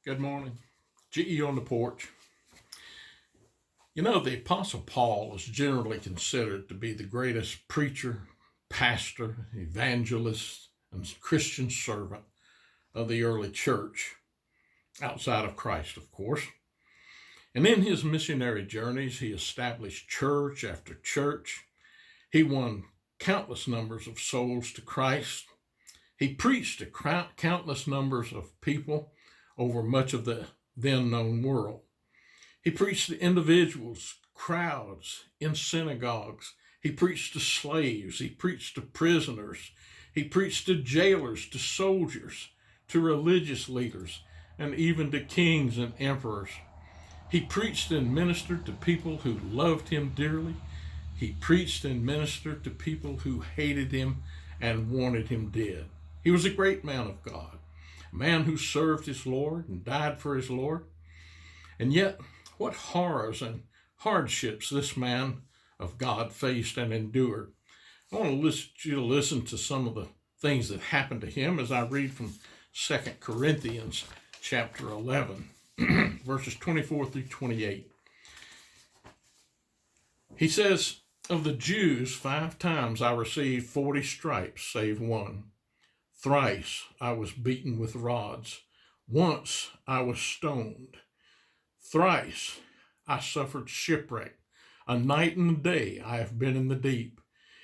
Good morning. GE on the porch. You know, the Apostle Paul is generally considered to be the greatest preacher, pastor, evangelist, and Christian servant of the early church, outside of Christ, of course. And in his missionary journeys, he established church after church. He won countless numbers of souls to Christ. He preached to countless numbers of people over much of the then known world. He preached to individuals, crowds, in synagogues. He preached to slaves. He preached to prisoners. He preached to jailers, to soldiers, to religious leaders, and even to kings and emperors. He preached and ministered to people who loved him dearly. He preached and ministered to people who hated him and wanted him dead. He was a great man of God, a man who served his Lord and died for his Lord. And yet, what horrors and hardships this man of God faced and endured. I want you to listen to some of the things that happened to him as I read from 2 Corinthians chapter 11, verses 24 through 28. He says, "Of the Jews 5 times I received 40 stripes, save one. Thrice I was beaten with rods. Once I was stoned. Thrice I suffered shipwreck. A night and a day I have been in the deep,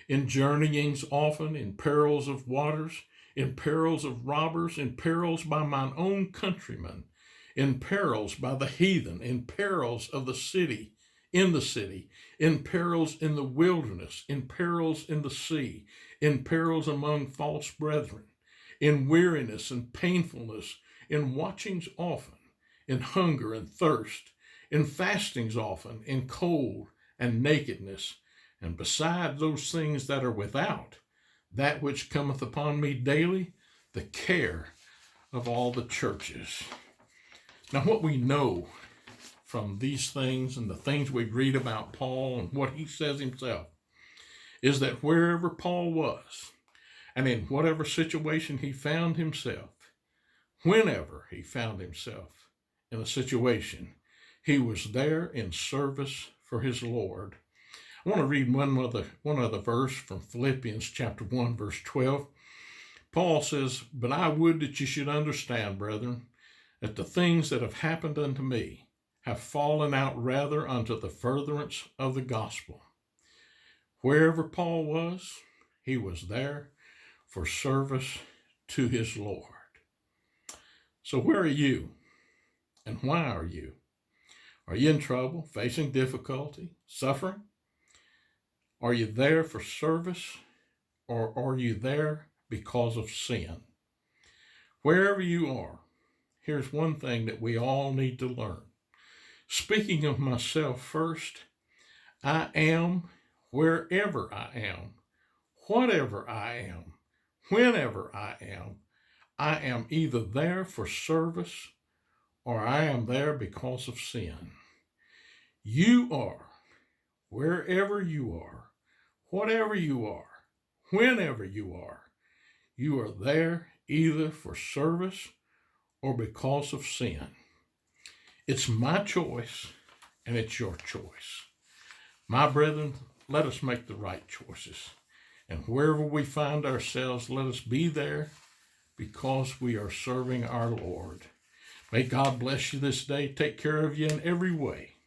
in journeyings often, in perils of waters, in perils of robbers, in perils by mine own countrymen, in perils by the heathen, in perils of the city, in perils in the wilderness, in perils in the sea, in perils among false brethren, in weariness and painfulness, in watchings often, in hunger and thirst, in fastings often, in cold and nakedness, and beside those things that are without, that which cometh upon me daily, the care of all the churches." Now, what we know from these things and the things we read about Paul and what he says himself is that wherever Paul was, and in whatever situation he found himself, whenever he found himself in a situation, he was there in service for his Lord. I want to read one other verse from Philippians chapter 1, verse 12. Paul says, "But I would that you should understand, brethren, that the things that have happened unto me have fallen out rather unto the furtherance of the gospel." Wherever Paul was, he was there for service to his Lord. So where are you? And why are you? Are you in trouble, facing difficulty, suffering? Are you there for service, or are you there because of sin? Wherever you are, here's one thing that we all need to learn. Speaking of myself first, I am wherever I am, whatever I am, whenever I am either there for service or I am there because of sin. You are, wherever you are, whatever you are, whenever you are there either for service or because of sin. It's my choice and it's your choice. My brethren, let us make the right choices. And wherever we find ourselves, let us be there because we are serving our Lord. May God bless you this day, take care of you in every way.